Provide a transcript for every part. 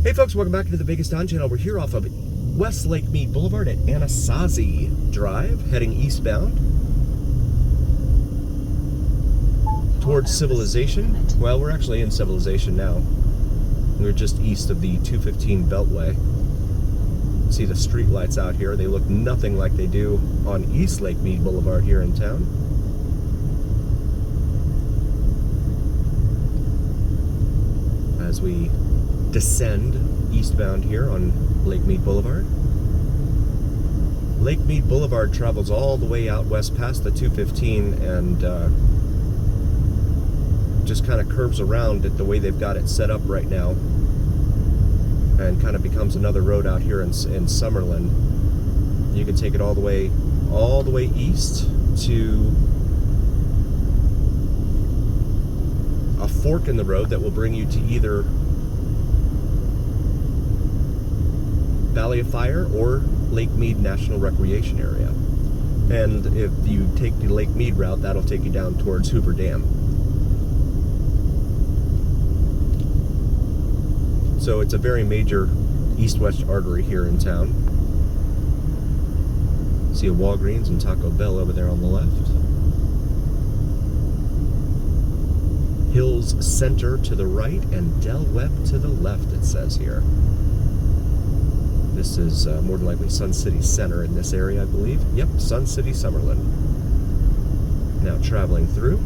Hey folks, welcome back to the Vegas Don Channel. We're here off of West Lake Mead Boulevard at Anasazi Drive, heading eastbound towards civilization. Well, we're actually in civilization now. We're just east of the 215 Beltway. See the street lights out here. They look nothing like they do on East Lake Mead Boulevard here in town. As we descend eastbound here on Lake Mead Boulevard. Lake Mead Boulevard travels all the way out west past the 215 and just kind of curves around it the way they've got it set up right now, and kind of becomes another road out here in Summerlin. You can take it all the way east to a fork in the road that will bring you to either Valley of Fire or Lake Mead National Recreation Area. And if you take the Lake Mead route, that'll take you down towards Hoover Dam. So it's a very major east-west artery here in town. See a Walgreens and Taco Bell over there on the left. Hills Center to the right and Del Webb to the left, it says here. This is more than likely Sun City Center in this area, I believe. Yep, Sun City, Summerlin. Now traveling through.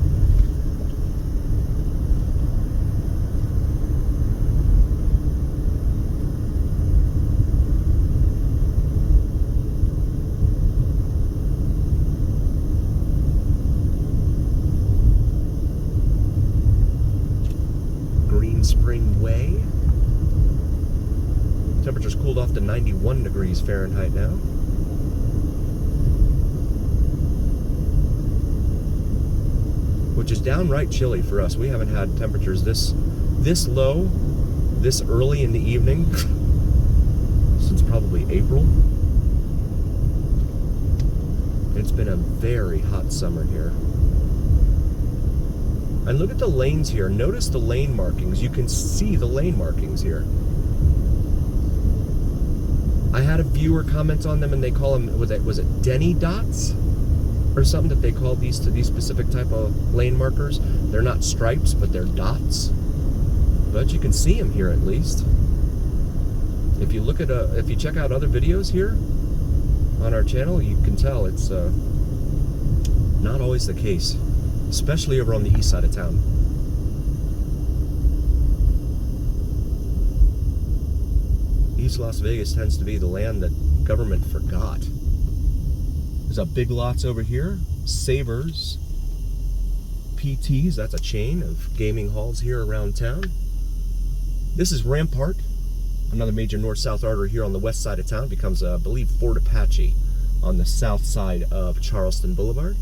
Green Spring Way. Temperature's cooled off to 91 degrees Fahrenheit now. Which is downright chilly for us. We haven't had temperatures this low, this early in the evening, since probably April. It's been a very hot summer here. And look at the lanes here. Notice the lane markings. You can see the lane markings here. I had a viewer comment on them, and they call them, was it Denny dots or something that they call these specific type of lane markers? They're not stripes, but they're dots. But you can see them here at least. If you look at if you check out other videos here on our channel, you can tell it's not always the case, especially over on the east side of town. East Las Vegas tends to be the land that government forgot. There's a Big Lots over here, Savers, PTs, that's a chain of gaming halls here around town. This is Rampart, another major north-south artery here on the west side of town. Becomes, I believe, Fort Apache on the south side of Charleston Boulevard.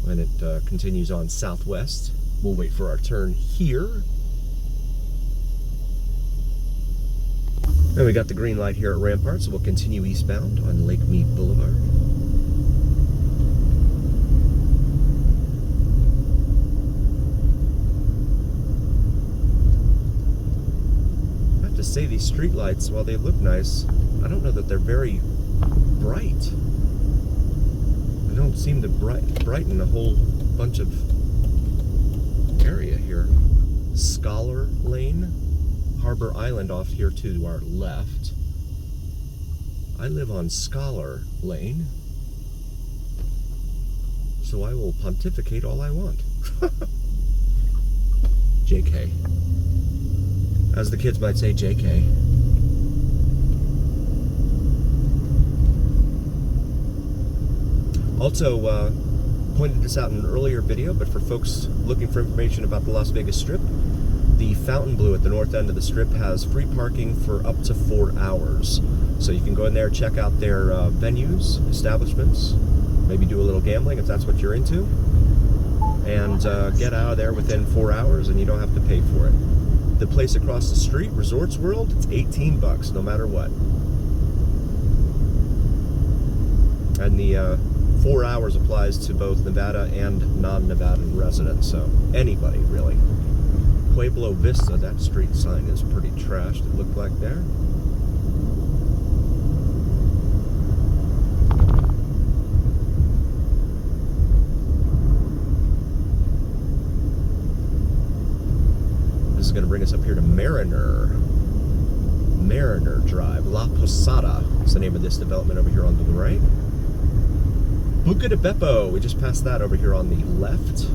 And it continues on southwest. We'll wait for our turn here. And we got the green light here at Rampart, so we'll continue eastbound on Lake Mead Boulevard. I have to say, these street lights, while they look nice, I don't know that they're very bright. They don't seem to brighten a whole bunch of area here. Scholar Lane. Harbor Island off here to our left. I live on Scholar Lane, so I will pontificate all I want. JK. As the kids might say, JK. Also, pointed this out in an earlier video, but for folks looking for information about the Las Vegas Strip, the Fountain Blue at the north end of the Strip has free parking for up to 4 hours. So you can go in there, check out their venues, establishments, maybe do a little gambling if that's what you're into, and get out of there within 4 hours and you don't have to pay for it. The place across the street, Resorts World, it's 18 bucks no matter what. And the 4 hours applies to both Nevada and non-Nevadan residents, so anybody really. Pueblo Vista. That street sign is pretty trashed, it looked like there. This is going to bring us up here to Mariner Drive. La Posada is the name of this development over here on the right. Buca di Beppo, we just passed that over here on the left.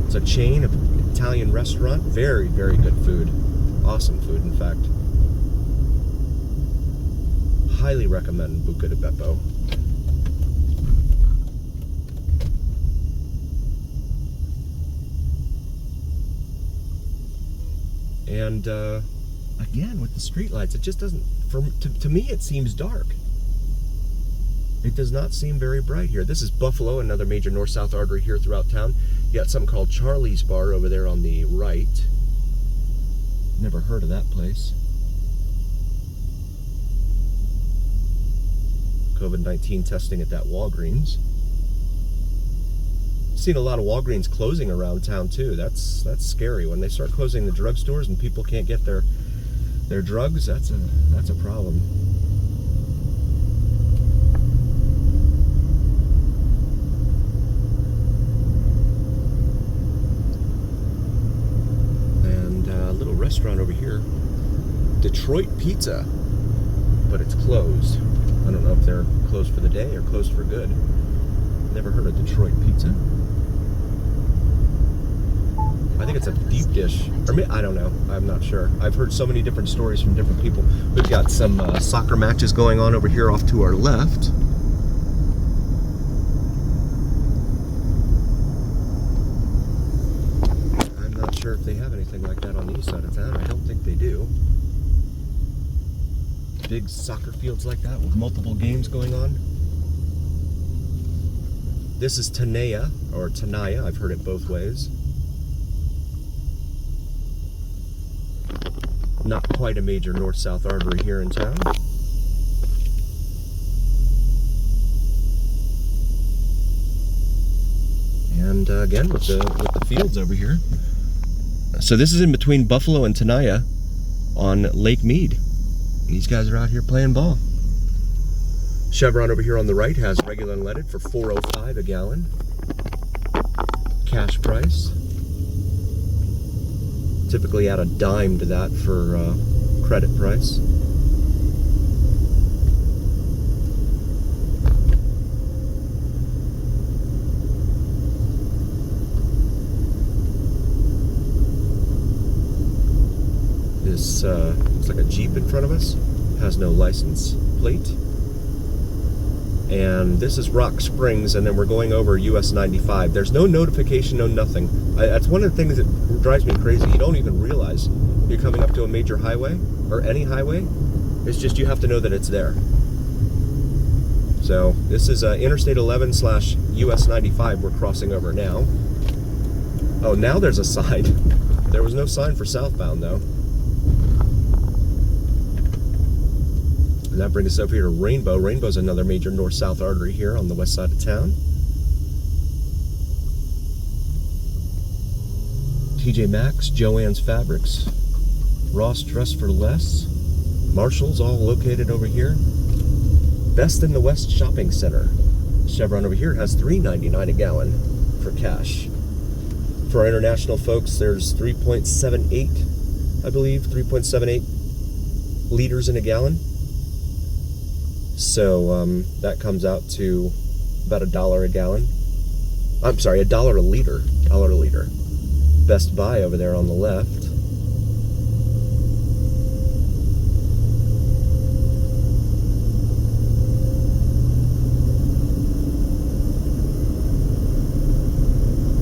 It's a chain of Italian restaurant. Very, very good food. Awesome food, in fact. Highly recommend Buca di Beppo. And again, with the streetlights, it just doesn't, to me, it seems dark. It does not seem very bright here. This is Buffalo, another major north-south artery here throughout town. You got something called Charlie's Bar over there on the right. Never heard of that place. COVID-19 testing at that Walgreens. Seen a lot of Walgreens closing around town too. That's scary. When they start closing the drugstores and people can't get their drugs, that's a problem. And a little restaurant over here, Detroit Pizza, but it's closed. I don't know if they're closed for the day or closed for good. Never heard of Detroit Pizza. I think it's a deep dish. Or I don't know. I'm not sure. I've heard so many different stories from different people. We've got some soccer matches going on over here off to our left. I'm not sure if they have anything like that on the east side of town. I don't think they do. Big soccer fields like that with multiple games going on. This is Tenaya, or Tenaya. I've heard it both ways. Not quite a major north-south artery here in town. And again, with the fields over here. So this is in between Buffalo and Tenaya on Lake Mead. These guys are out here playing ball. Chevron over here on the right has regular unleaded for $4.05 a gallon. Cash price. Typically add a dime to that for credit price. This looks like a Jeep in front of us. Has no license plate. And this is Rock Springs, and then we're going over US 95. There's no notification, no nothing. That's one of the things that drives me crazy. You don't even realize you're coming up to a major highway, or any highway. It's just you have to know that it's there. So this is Interstate 11 / US 95 we're crossing over now. Oh, now there's a sign. There was no sign for southbound, though. And that brings us over here to Rainbow. Rainbow's another major north-south artery here on the west side of town. TJ Maxx, Joann's Fabrics, Ross Dress for Less, Marshall's, all located over here. Best in the West Shopping Center. Chevron over here has $3.99 a gallon for cash. For our international folks, there's 3.78, I believe, 3.78 liters in a gallon. So that comes out to about $1 a gallon. I'm sorry, $1 a liter. $1 a liter. Best Buy over there on the left.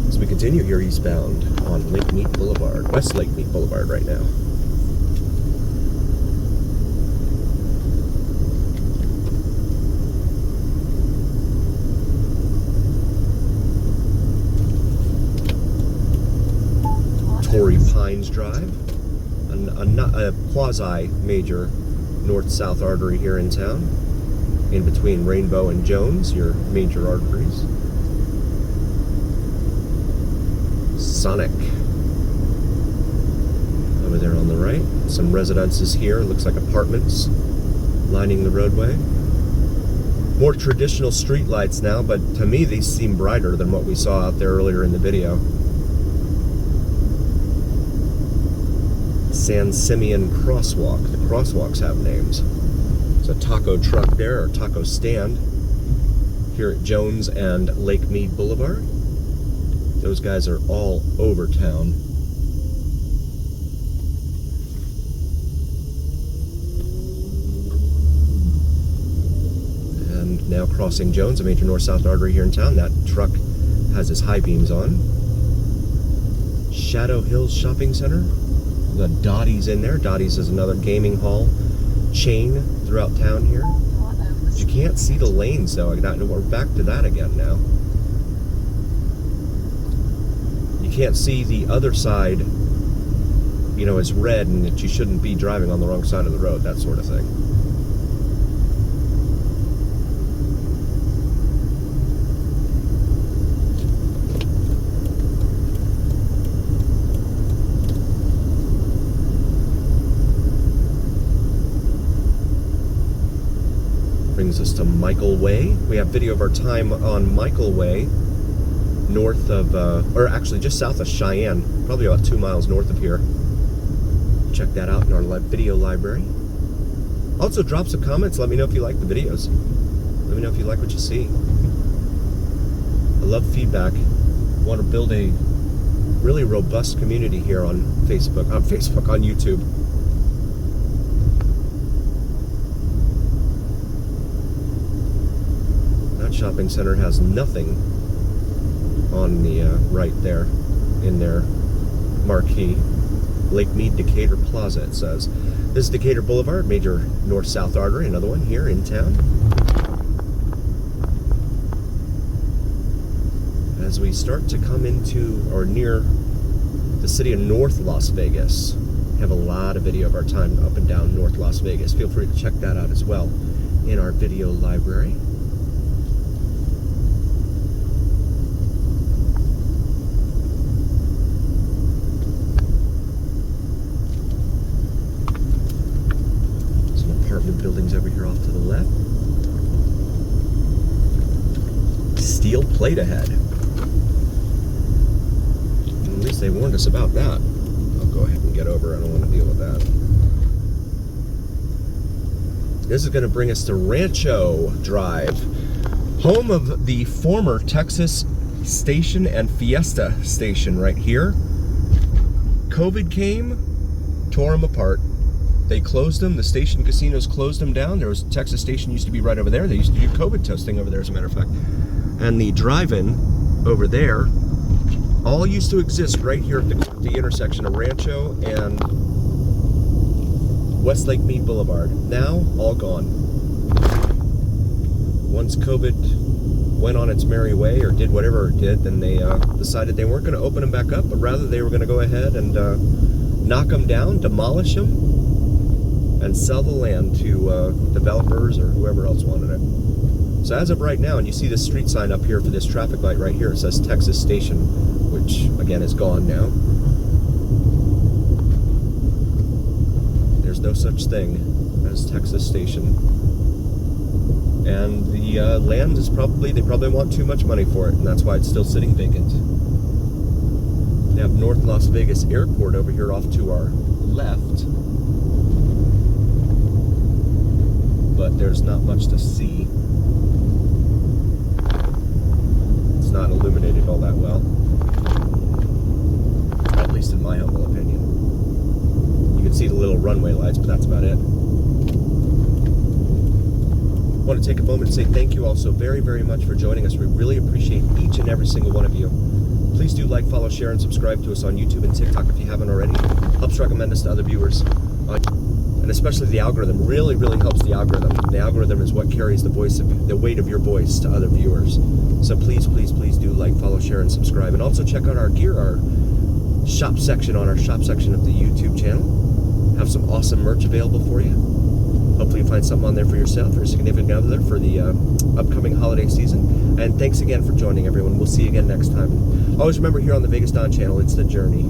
As we continue here eastbound on Lake Mead Boulevard, West Lake Mead Boulevard right now. Torrey Pines Drive, a quasi-major north-south artery here in town, in between Rainbow and Jones, your major arteries. Sonic. right. Some residences here. Looks like apartments lining the roadway. More traditional street lights now, but to me these seem brighter than what we saw out there earlier in the video. San Simeon Crosswalk. The crosswalks have names. There's a taco truck there, or taco stand, here at Jones and Lake Mead Boulevard. Those guys are all over town. And now crossing Jones, a major north-south artery here in town. That truck has his high beams on. Shadow Hills Shopping Center. The Dottie's in there. Dottie's is another gaming hall chain throughout town here. You can't see the lanes though. We're back to that again now. You can't see the other side, you know, is red and that you shouldn't be driving on the wrong side of the road, that sort of thing. Brings us to Michael Way. We have video of our time on Michael Way, north of, or actually just south of Cheyenne, probably about 2 miles north of here. Check that out in our video library. Also drop some comments, let me know if you like the videos. Let me know if you like what you see. I love feedback. I want to build a really robust community here on Facebook, on YouTube. Shopping center has nothing on the right there in their marquee. Lake Mead Decatur Plaza, it says. This is Decatur Boulevard, major north-south artery, another one here in town. As we start to come into or near the city of North Las Vegas, we have a lot of video of our time up and down North Las Vegas. Feel free to check that out as well in our video library. Buildings over here off to the left. Steel plate ahead. At least they warned us about that. I'll go ahead and get over. I don't want to deal with that. This is going to bring us to Rancho Drive, home of the former Texas Station and Fiesta Station right here. COVID came, tore them apart. They closed them. The station casinos closed them down. There was Texas Station used to be right over there. They used to do COVID testing over there, as a matter of fact. And the drive-in over there all used to exist right here at the intersection of Rancho and West Lake Mead Boulevard. Now, all gone. Once COVID went on its merry way, or did whatever it did, then they decided they weren't going to open them back up, but rather they were going to go ahead and knock them down, demolish them, and sell the land to developers or whoever else wanted it. So as of right now, and you see this street sign up here for this traffic light right here, it says Texas Station, which again is gone now. There's no such thing as Texas Station. And the land is they probably want too much money for it, and that's why it's still sitting vacant. They have North Las Vegas Airport over here off to our left. But there's not much to see. It's not illuminated all that well. At least in my humble opinion. You can see the little runway lights, but that's about it. I want to take a moment to say thank you all so very, very much for joining us. We really appreciate each and every single one of you. Please do like, follow, share, and subscribe to us on YouTube and TikTok if you haven't already. Helps recommend us to other viewers. And especially the algorithm really, really helps the algorithm. The algorithm is what carries the weight of your voice to other viewers. So please, please, please do like, follow, share, and subscribe. And also check out our gear, our shop section on our shop section of the YouTube channel. Have some awesome merch available for you. Hopefully you find something on there for yourself or a significant other for the upcoming holiday season. And thanks again for joining, everyone. We'll see you again next time. Always remember, here on the Vegas Dawn channel, it's the journey.